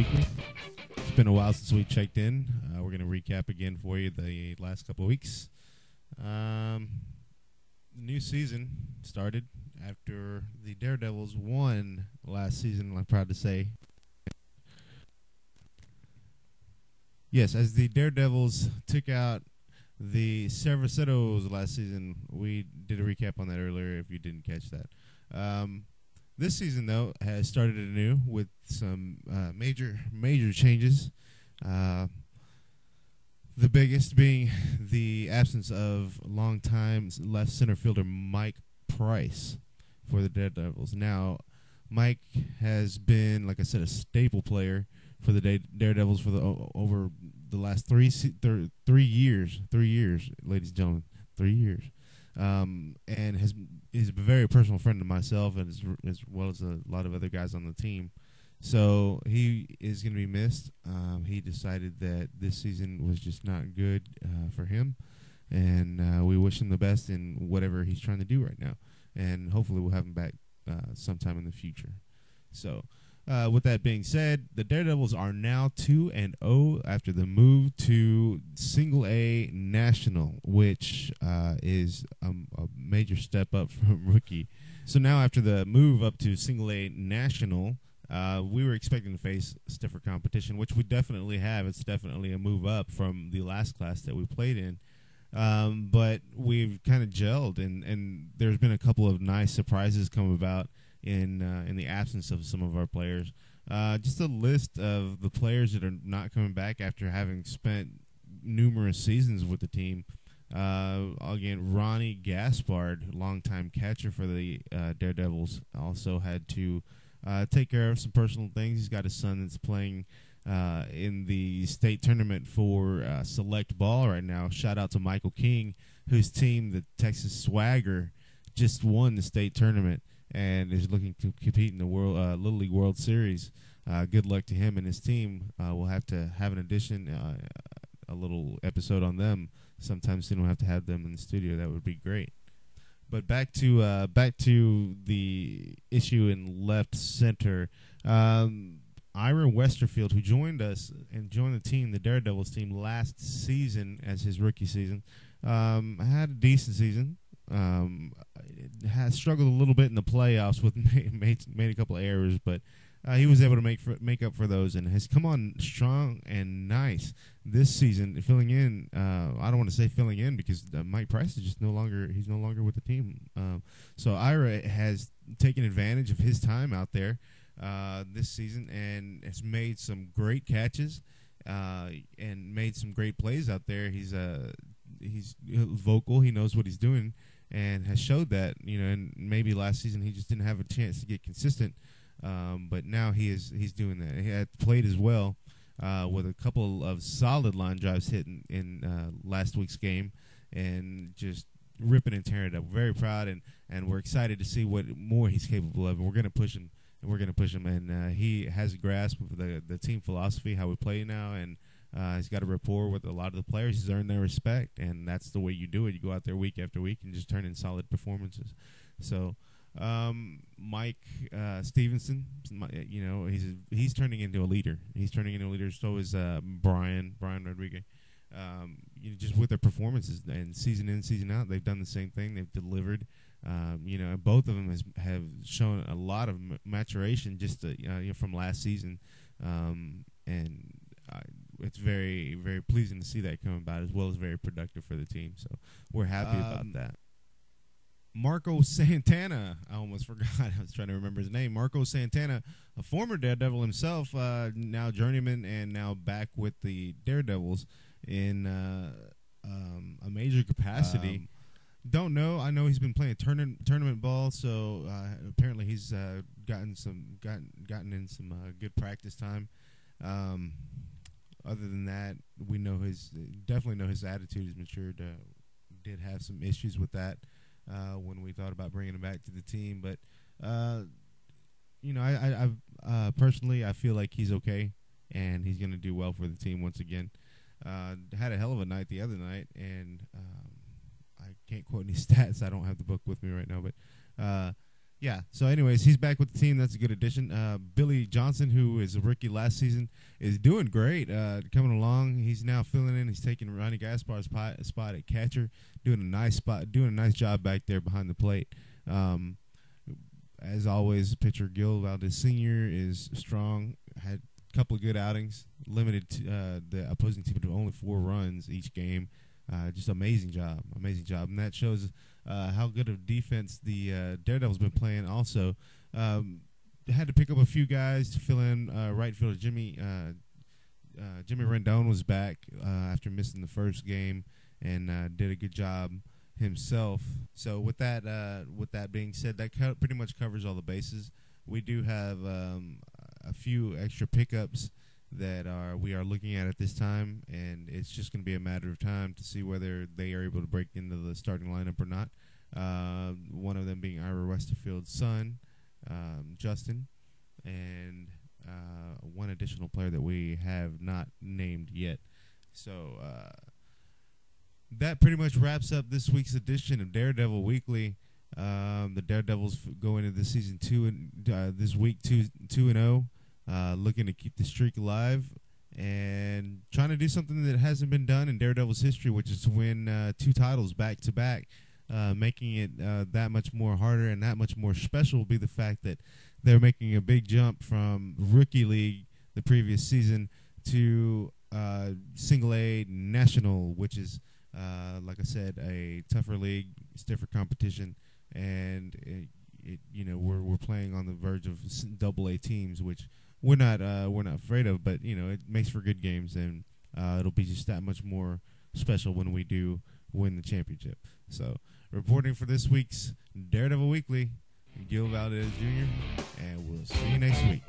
weekly. It's been a while since we checked in. We're going to recap again for you the last couple of weeks. New season started after the Daredevils won last season, I'm proud to say. Yes, as the Daredevils took out the Cerveceros last season, we did a recap on that earlier if you didn't catch that. This season, though, has started anew with some major changes. The biggest being the absence of longtime left center fielder Mike Price for the Daredevils. Now, Mike has been, like I said, a staple player for the Daredevils for over the last 3 years. 3 years, ladies and gentlemen, 3 years. And is a very personal friend to myself and as well as a lot of other guys on the team. So he is going to be missed. He decided that this season was just not good for him, and we wish him the best in whatever he's trying to do right now. And hopefully we'll have him back sometime in the future. So with that being said, the Daredevils are now 2-0 after the move to Single A National, which is a major step up from rookie. So now after the move up to Single A National, we were expecting to face stiffer competition, which we definitely have. It's definitely a move up from the last class that we played in. But we've kind of gelled, and there's been a couple of nice surprises come about in the absence of some of our players. Just a list of the players that are not coming back after having spent numerous seasons with the team. Again, Ronnie Gaspard, longtime catcher for the Daredevils, also had to take care of some personal things. He's got a son that's playing in the state tournament for select ball right now. Shout out to Michael King, whose team, the Texas Swagger, just won the state tournament and is looking to compete in the Little League World Series. Good luck to him and his team. We'll have to have an addition, a little episode on them sometime soon. We'll have to have them in the studio. That would be great. But back to the issue in left center. Ira Westerfield, who joined us and joined the team, the Daredevils team, last season as his rookie season, had a decent season. Has struggled a little bit in the playoffs with made a couple of errors, but he was able to make up for those and has come on strong and nice this season, filling in. I don't want to say filling in because Mike Price is just no longer with the team. So Ira has taken advantage of his time out there this season and has made some great catches and made some great plays out there. He's vocal. He knows what he's doing. And has showed that, and maybe last season he just didn't have a chance to get consistent, but now he's doing that. He had played as well with a couple of solid line drives hit in last week's game, and just ripping and tearing it up. Very proud, and we're excited to see what more he's capable of. And we're going to push him, and he has a grasp of the team philosophy, how we play now, and he's got a rapport with a lot of the players. He's earned their respect, and that's the way you do it. You go out there week after week and just turn in solid performances. So Mike Stevenson, he's turning into a leader. So is Brian Rodriguez. Just with their performances and season in, season out, they've done the same thing. They've delivered. Both of them have shown a lot of maturation just from last season, and it's very, very pleasing to see that come about, as well as very productive for the team. So we're happy about that. Marco Santana, I almost forgot. I was trying to remember his name. Marco Santana, a former Daredevil himself, now journeyman and now back with the Daredevils in a major capacity. Don't know. I know he's been playing tournament ball, so apparently he's gotten in some good practice time. Other than that, we definitely know his attitude has matured. Did have some issues with that when we thought about bringing him back to the team, but personally, I feel like he's okay, and he's going to do well for the team once again. Had a hell of a night the other night, and I can't quote any stats. I don't have the book with me right now, but Yeah. So, anyways, he's back with the team. That's a good addition. Billy Johnson, who is a rookie last season, is doing great. Coming along, he's now filling in. He's taking Ronnie Gaspar's spot at catcher, doing a nice job back there behind the plate. As always, pitcher Gil Valdez Sr. is strong. Had a couple of good outings. Limited the opposing team to only 4 runs each game. Just amazing job, and that shows how good of defense the Daredevils been playing. Also, had to pick up a few guys to fill in. Right fielder Jimmy Rendon was back after missing the first game and did a good job himself. So with that being said, that pretty much covers all the bases. We do have a few extra pickups that we are looking at this time, and it's just going to be a matter of time to see whether they are able to break into the starting lineup or not. One of them being Ira Westerfield's son, Justin, and one additional player that we have not named yet. So that pretty much wraps up this week's edition of Daredevil Weekly. The Daredevils go into the season 2 and this week 2-0. Looking to keep the streak alive and trying to do something that hasn't been done in Daredevil's history, which is to win 2 titles back to back, making it that much more harder and that much more special will be the fact that they're making a big jump from rookie league the previous season to single A national, which is like I said, a tougher league, stiffer competition, and we're playing on the verge of double A teams, which we're not afraid of, but it makes for good games, and it'll be just that much more special when we do win the championship. So, reporting for this week's Daredevil Weekly, Gil Valdez Jr., and we'll see you next week.